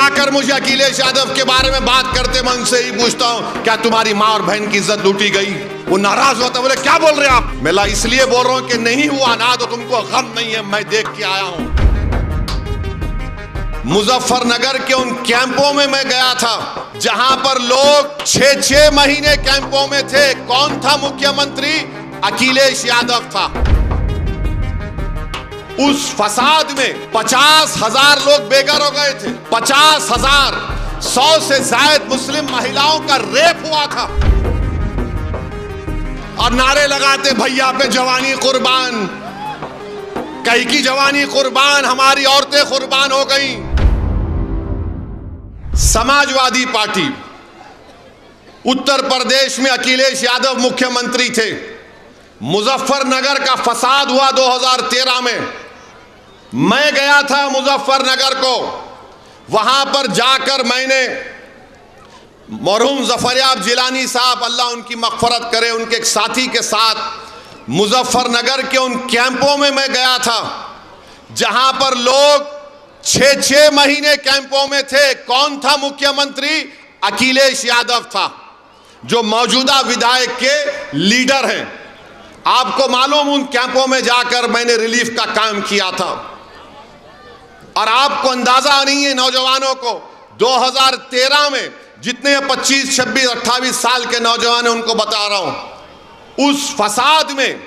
आकर मुझे अखिलेश यादव के बारे में बात करते, मैं उनसे ही पूछता हूं क्या तुम्हारी माँ और बहन की इज्जत लूटी गई? वो नाराज होता, बोले क्या बोल रहे हैं आप? मैं इसलिए बोल रहा हूं कि नहीं हुआ ना तो तुमको गम नहीं है, मैं देख के आया हूं। मुजफ्फरनगर के उन कैंपों में मैं गया था जहां पर लोग 6-6 महीने कैंपों में थे। कौन था मुख्यमंत्री? अखिलेश यादव था। उस फसाद में 50,000 लोग बेघर हो गए थे। 50,000, 100 से ज्यादा मुस्लिम महिलाओं का रेप हुआ था। और नारे लगाते, भैया पे जवानी कुर्बान, कई की जवानी कुर्बान, हमारी औरतें कुर्बान हो गई। समाजवादी पार्टी उत्तर प्रदेश में अखिलेश यादव मुख्यमंत्री थे। मुजफ्फरनगर का फसाद हुआ 2013 में। मैं गया था मुजफ्फरनगर को। वहां पर जाकर मैंने मरहूम ज़फ़रयाब जिलानी साहब, अल्लाह उनकी मग़फ़रत करे, उनके एक साथी के साथ मुजफ्फरनगर के उन कैंपों में मैं गया था जहां पर लोग 6-6 महीने कैंपों में थे। कौन था मुख्यमंत्री? अखिलेश यादव था, जो मौजूदा विधायक के लीडर हैं। आपको मालूम, उन कैंपों में जाकर मैंने रिलीफ का काम किया था। और आपको अंदाजा नहीं है, नौजवानों को 2013 में जितने 25, 26, 28 साल के नौजवान हैं उनको बता रहा हूं, उस फसाद में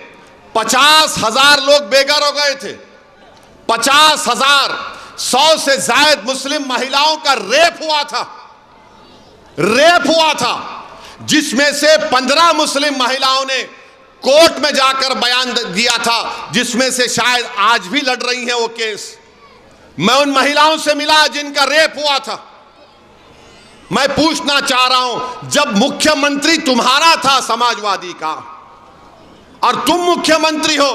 50,000 लोग बेघर हो गए थे। 50,000, 100 से ज्यादा मुस्लिम महिलाओं का रेप हुआ था, जिसमें से 15 मुस्लिम महिलाओं ने कोर्ट में जाकर बयान दिया था, जिसमें से शायद आज भी लड़ रही हैं वो केस। मैं उन महिलाओं से मिला जिनका रेप हुआ था। मैं पूछना चाह रहा हूं, जब मुख्यमंत्री तुम्हारा था समाजवादी का और तुम मुख्यमंत्री हो,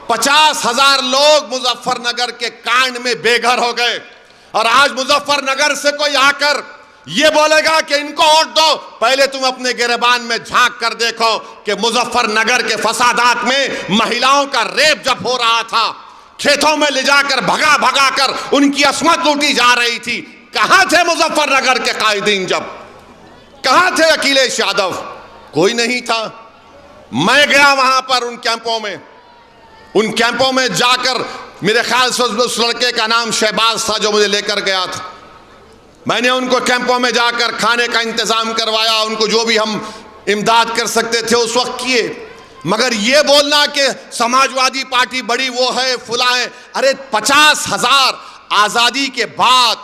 50,000 लोग मुजफ्फरनगर के कांड में बेघर हो गए। और आज मुजफ्फरनगर से कोई आकर ये बोलेगा कि इनको वोट दो, पहले तुम अपने गिरबान में झांक कर देखो कि मुजफ्फरनगर के फसादात में महिलाओं का रेप जब हो रहा था, खेतों में ले जाकर भगा भगा कर उनकी अस्मत लूटी जा रही थी, कहां थे मुजफ्फरनगर के कायदीन? जब कहां थे अखिलेश यादव? कोई नहीं था। मैं गया वहां पर उन कैंपों में जाकर, मेरे ख्याल से उस लड़के का नाम शहबाज था जो मुझे लेकर गया था। मैंने उनको कैंपों में जाकर खाने का इंतजाम करवाया, उनको जो भी हम इमदाद कर सकते थे उस वक्त किए। मगर ये बोलना कि समाजवादी पार्टी बड़ी वो है, फुला है, अरे 50,000 आजादी के बाद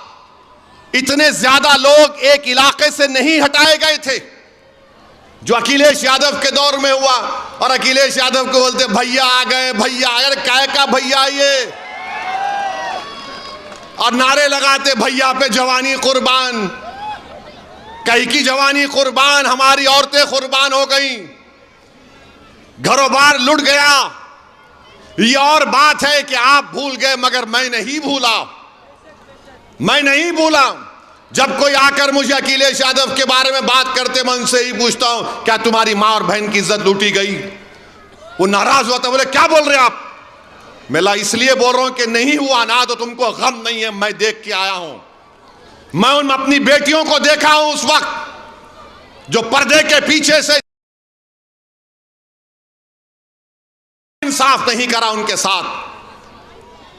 इतने ज्यादा लोग एक इलाके से नहीं हटाए गए थे जो अखिलेश यादव के दौर में हुआ। और अखिलेश यादव को बोलते भैया आ गए, भैया। अरे काय का भैया ये? और नारे लगाते, भैया पे जवानी कुर्बान, कई की जवानी कुर्बान, हमारी औरतें कुर्बान हो गई, घरों बार लुट गया। ये और बात है कि आप भूल गए, मगर मैं नहीं भूला। जब कोई आकर मुझे अखिलेश यादव के बारे में बात करते, मैं उनसे ही पूछता हूं क्या तुम्हारी माँ और बहन की इज्जत लूटी गई? वो नाराज होता, बोले क्या बोल रहे हैं आप? मैं इसलिए बोल रहा हूं कि नहीं हुआ ना तो तुमको गम नहीं है, मैं देख के आया हूं। मैं उन अपनी बेटियों को देखा हूं उस वक्त जो पर्दे के पीछे से इंसाफ नहीं करा उनके साथ।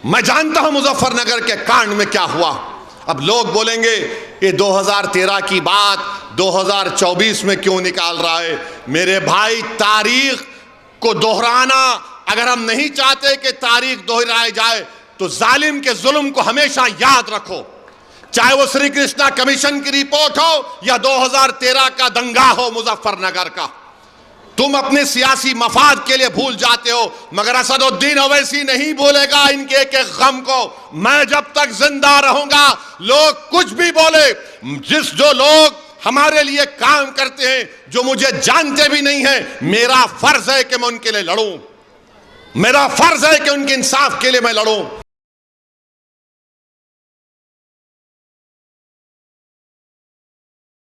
मैं जानता हूं मुजफ्फरनगर के कांड में क्या हुआ। अब लोग बोलेंगे ये 2013 की बात 2024 में क्यों निकाल रहा है? मेरे भाई, तारीख को दोहराना, अगर हम नहीं चाहते कि तारीख दोहराई जाए तो जालिम के जुल्म को हमेशा याद रखो, चाहे वो श्री कृष्णा कमीशन की रिपोर्ट हो या 2013 का दंगा हो मुजफ्फरनगर का। तुम अपने सियासी मफाद के लिए भूल जाते हो, मगर असदुद्दीन ओवैसी नहीं भूलेगा इनके एक एक गम को। मैं जब तक जिंदा रहूंगा, लोग कुछ भी बोले, जो लोग हमारे लिए काम करते हैं, जो मुझे जानते भी नहीं है, मेरा फर्ज है कि मैं उनके लिए लड़ूं, मेरा फर्ज है कि उनके इंसाफ के लिए मैं लड़ूं।